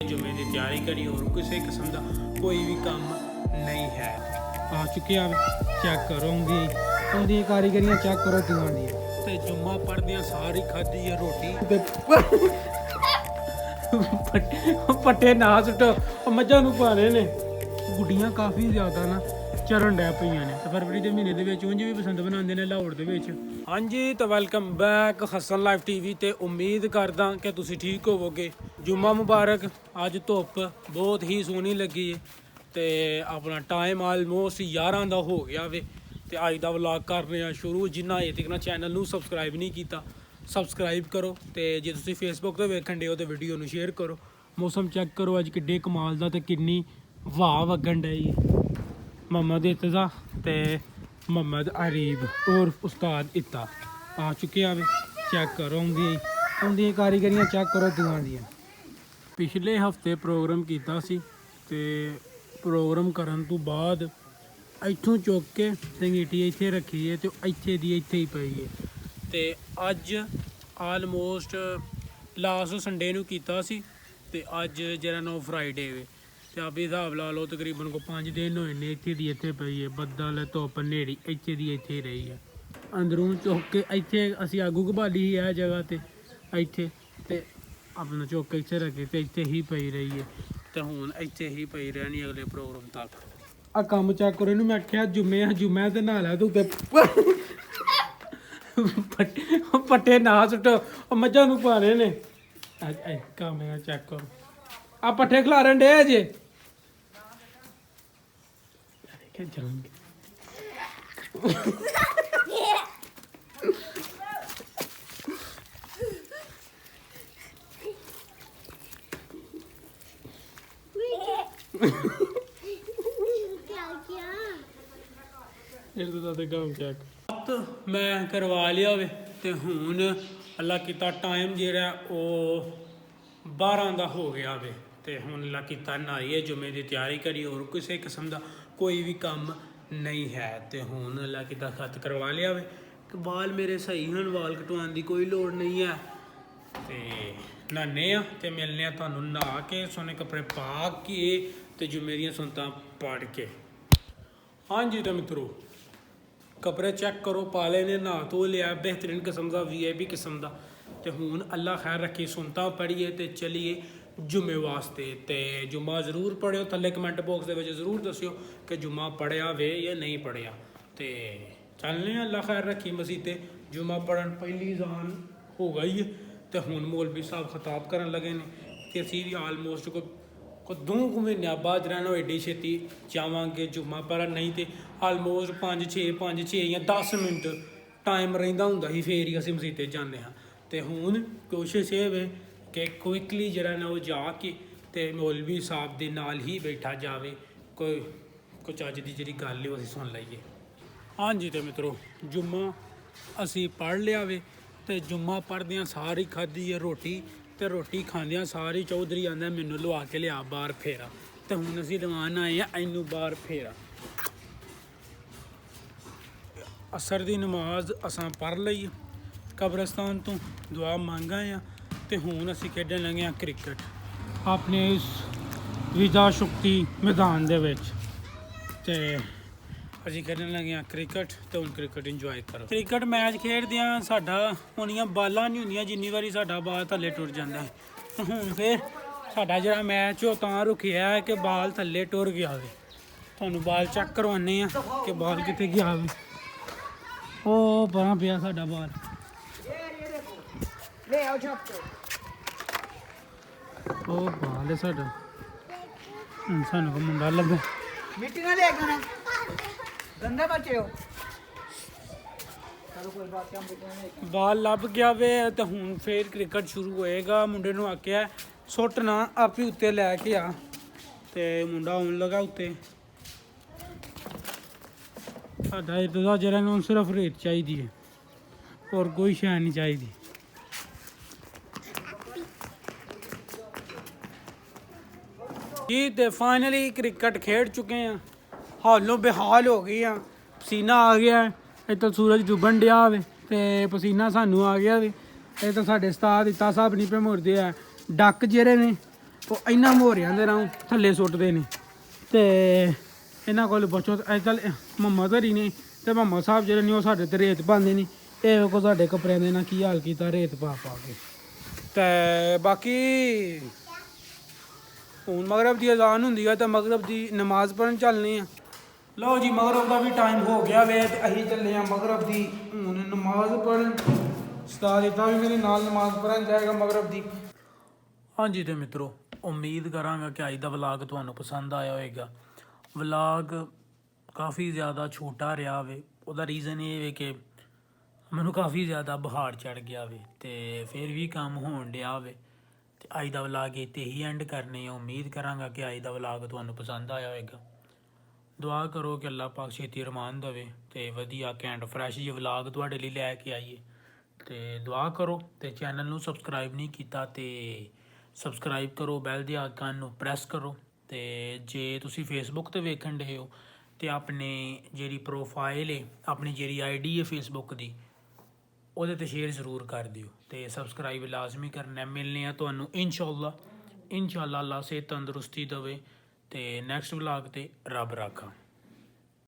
जुमे की तैयारी करी और किसी किस्म का कोई भी काम नहीं है। आ चुके आप चेक करो उनकी कारीगरियाँ चेक करो किवां दी ते जुम्मा पढ़दियां सारी खाधी है रोटी पट्टे ना सुटो मझां नूं पाने ने गुड्डियां काफ़ी ज़्यादा ना चरण डै पईयां ने ते फरवरी के महीने दे विच उंज भी पसंद बनाते हैं लाहौर दे विच। हाँ जी तो welcome back Hasan live TV ते उम्मीद करदा कि तुसीं ठीक होवोगे। जुम्मा मुबारक। अज धुप्प बहुत ही सोहनी लगी है ते अपना टाइम आलमोस्ट 11 का हो गया वे ते अज दा व्लॉग कर रहे हैं शुरू। जिन्ना अजे तक चैनल नूं सबसक्राइब नहीं किया सबसक्राइब करो ते जे तुसीं फेसबुक ते वेखण डे हो तो वीडियो नूं शेयर करो। मौसम चेक करो अज किड्डे कमाल दा ते किन्नी वाह वगन डई मोहम्मद इत्तज़ा ते मोहम्मद अरीब और उस्ताद इत्ता आ चुके हैं। चेक करो उनकी कारीगरियाँ चेक करो किवां दी। पिछले हफ्ते प्रोग्राम किया सी ते प्रोग्राम करन तो बाद इत्थों चुक के संगीटी इत्थे रखी है तो इत्थे दी इत्थे ही पई है ते अज आलमोस्ट लास्ट संडे नूं कीता सी ते अज जेह्ड़ा नो फ्राइडे वे ते आप हिसाब ला लो तकरीबन को 5 दिन होए ने इत्थे दी इत्थे पई है। बदल धुप्प नेड़ी इत्थे दी इत्थे ही रही है। अंदरों चुक के इत्थे असीं आगू घबाली ही है जगह ते इत्थे ते अपना चुक के इत्थे रखे ते इत्थे ही पई रही है ते हुण इत्थे ही पई रहनी अगले प्रोग्राम तक। आ काम चेक करो इनू मैं आख्या जुम्मे ते नहा लै तू ते पट्टे ना सुटो मझां नूं पाने ने काम चेक करो आ पट्ठे खलारन डे जे जाऊंगे काम चेक तो मैं करवा लिया वे ते हुण अल्लाह किता टाइम जेह्ड़ा ओह 12 का हो गया वे ते हुण अल्लाह किता नहाइए जुम्मे की तैयारी करी और किसी किस्म का कोई भी काम नहीं है ते हुण अल्लाह किता खत करवा लिया वे। बाल मेरे सही हैं वाल कटवाने की कोई लोड़ नहीं है ते नहाने आ ते मिलने तुहानूं नहा के सोने कपड़े पा के ते जुम्मे दियां सुनतां पढ़ के। हाँ जी तो मित्रों कपड़े चेक करो पाले ने नहा धो लिया बेहतरीन किस्म का VIP किस्म का ते हुण अल्लाह खैर रखी सुनता पढ़िए ते चलिए जुम्मे वास्ते ते जुम्मा जरूर पढ़ियो थल्ले कमेंट बॉक्स दे विच जरूर दस्सियो कि जुम्मा पढ़िया वे या नहीं पढ़िया ते चलने अल्लाह खैर रखी मसीते जुम्मा पढ़न पहली जान हो गई है ते हुण मौलवी साहब खिताब करन लगे ने कि असीं भी आलमोस्ट को 2 महीनों बाद रहना एडी छेती जावांगे जुम्मा पढ़न नहीं तो आलमोस्ट 5-6 या 10 मिनट टाइम रहिंदा हुंदा ही फिर ही असीं मसीते जाने हाँ ते हुण कोशिश ये वे कि क्विकली जरा ना वो जाके ते मौलवी साहब दे नाल ही बैठा जावे कोई चज दी जिहड़ी गल है असीं सुन लईए। हाँ जी तो मित्रों जुम्मा असीं पढ़ लिया वे ते जुम्मा पढ़दियां सारी खाधी है रोटी ते रोटी खांदियां सारी चौधरी आंदा मैनू लवा के लिया बाहर फेरा ते हुण असीं लवान आए हैं इनू बाहर फेरा। असर दी नमाज असां पढ़ लई कब्रस्तान तो दुआ मंग आए हैं ते हुण असीं खेडन लगे हैं क्रिकेट अपने इस विदा शक्ति मैदान दे विच ते असीं खेडन लगे हैं क्रिकेट ते हुण क्रिकेट इंजॉय करो। क्रिकेट मैच खेडदियां साडा उन्नियां बालां नहीं हुंदियां जिन्नी वारी साडा बाल थल्ले टुर जांदा है हुण फिर साडा जिहड़ा मैच ओह तां रुकिया है कि बाल थल्ले टुर गया वे। तुहानूं बाल चेक करवाने आ कि बाल कित्थे गया वे ओह परां पिया साडा बाल ओह बाल है साडा हुण सानूं कोई मुंडा लब्भे मिट्टी ना ले आना गंदे बच्चे हो बाल लभ गया वे तो हुण फिर क्रिकेट शुरू होएगा। मुंडे नूं आख्या सुट ना आप ही उत्ते लैके आ ते मुंडा आउण लगा उत्ते साडा इत्थों जरा नूं सिर्फ रेत चाहिदी है और कोई शै नहीं चाहिदी। जी तो फाइनली क्रिकेट खेड चुके हैं हालों बेहाल हो गई हैं पसीना आ गया है इतना सूरज डुबन दिया वे ते पसीना सानू आ गया वे ये तो साढ़े उस्ताद इत्ता साहब नहीं पे मुड़दे है डक जेह्ड़े ने ਉਹ ਇੰਨਾ ਮੋਹਰਿਆਂ ਦੇ ਨਾਲ ਥੱਲੇ ਸੁੱਟਦੇ ਨੇ ਤੇ ਇਹਨਾਂ ਕੋਲ ਪੁੱਛੋ ਅੱਜ ਕੱਲ੍ਹ ਮੰਮਾ ਧਰੀ ਨੇ ਤੇ ਮੰਮਾ ਸਾਹਿਬ ਜਿਹੜੇ ਨੇ ਉਹ ਸਾਡੇ ਤੇ ਰੇਤ ਪਾਉਂਦੇ ਨੇ। ਇਹ ਵੇਖੋ ਸਾਡੇ ਕੱਪੜਿਆਂ ਦੇ ਨਾਲ ਕੀ ਹਾਲ ਕੀਤਾ ਰੇਤ ਪਾ ਕੇ। ਤੇ ਬਾਕੀ ਹੁਣ ਮਗਰਬ ਦੀ ਅਜ਼ਾਨ ਹੁੰਦੀ ਹੈ ਤਾਂ ਮਗਰਬ ਦੀ ਨਮਾਜ਼ ਪੜ੍ਹਨ ਚੱਲਨੇ ਆ। ਲਓ ਜੀ ਮਗਰਬ ਦਾ ਵੀ ਟਾਈਮ ਹੋ ਗਿਆ ਵੇ ਤੇ ਅਸੀਂ ਚੱਲੇ ਆ ਮਗਰਬ ਦੀ ਹੁਣ ਨਮਾਜ਼ ਪੜ੍ਹਨ। ਉਸਤਾਦ ਇੱਦਾਂ ਵੀ ਮੇਰੇ ਨਾਲ ਨਮਾਜ਼ ਪੜ੍ਹਨ ਜਾਏਗਾ ਮਗਰਬ ਦੀ। ਹਾਂਜੀ ਤੇ ਮਿੱਤਰੋ ਉਮੀਦ ਕਰਾਂਗਾ ਕਿ ਅੱਜ ਦਾ ਵਲੌਗ ਤੁਹਾਨੂੰ ਪਸੰਦ ਆਇਆ ਹੋਵੇਗਾ। ਵਲੌਗ ਕਾਫੀ ਜ਼ਿਆਦਾ ਛੋਟਾ ਰਿਹਾ ਵੇ। ਉਹਦਾ ਰੀਜ਼ਨ ਇਹ ਵੇ ਕਿ ਮੈਨੂੰ ਕਾਫੀ ਜ਼ਿਆਦਾ ਬੁਖਾਰ ਚੜ੍ਹ ਗਿਆ ਵੇ ਤੇ ਫਿਰ ਵੀ ਕੰਮ ਹੋਣ ਡਿਆ ਵੇ। ਤੇ ਅੱਜ ਦਾ ਵਲੌਗ ਇੱਥੇ ਹੀ ਐਂਡ ਕਰਨੇ ਆ। ਉਮੀਦ ਕਰਾਂਗਾ ਕਿ ਅੱਜ ਦਾ ਵਲੌਗ ਤੁਹਾਨੂੰ ਪਸੰਦ ਆਇਆ ਹੋਵੇਗਾ। ਦੁਆ ਕਰੋ ਕਿ ਅੱਲਾਹ ਪਾਕ ਛੇਤੀ ਰਮਾਨ ਦੇਵੇ ਤੇ ਵਧੀਆ ਕੈਂਟ ਫਰੈਸ਼ ਜਿਹੇ ਵਲੌਗ ਤੁਹਾਡੇ ਲਈ ਲੈ ਕੇ ਆਈਏ। ਤੇ ਦੁਆ ਕਰੋ ਤੇ ਚੈਨਲ ਨੂੰ ਸਬਸਕ੍ਰਾਈਬ ਨਹੀਂ ਕੀਤਾ ਤੇ ਸਬਸਕ੍ਰਾਈਬ ਕਰੋ, ਬੈਲ ਦੇ ਆਈਕਨ ਨੂੰ ਪ੍ਰੈਸ ਕਰੋ। ਤੇ ਜੇ ਤੁਸੀਂ ਫੇਸਬੁੱਕ ਤੇ ਵੇਖਣ ਡਏ ਹੋ ਤੇ ਆਪਣੇ ਜਿਹੜੀ ਪ੍ਰੋਫਾਈਲ ਹੈ ਆਪਣੀ ਜਿਹੜੀ ਆਈਡੀ ਹੈ ਫੇਸਬੁੱਕ ਦੀ ਉਹਦੇ ਤੇ ਸ਼ੇਅਰ ਜ਼ਰੂਰ ਕਰ ਦਿਓ ਤੇ ਸਬਸਕ੍ਰਾਈਬ ਲਾਜ਼ਮੀ ਕਰਨਾ। ਮਿਲਨੇ ਆ ਤੁਹਾਨੂੰ ਇਨਸ਼ਾਅੱਲਾ ਅੱਲਾਹ ਸਿਹਤ ਤੰਦਰੁਸਤੀ ਦੇਵੇ ਤੇ ਨੈਕਸਟ ਵਲੌਗ ਤੇ ਰੱਬ ਰਾਖਾ।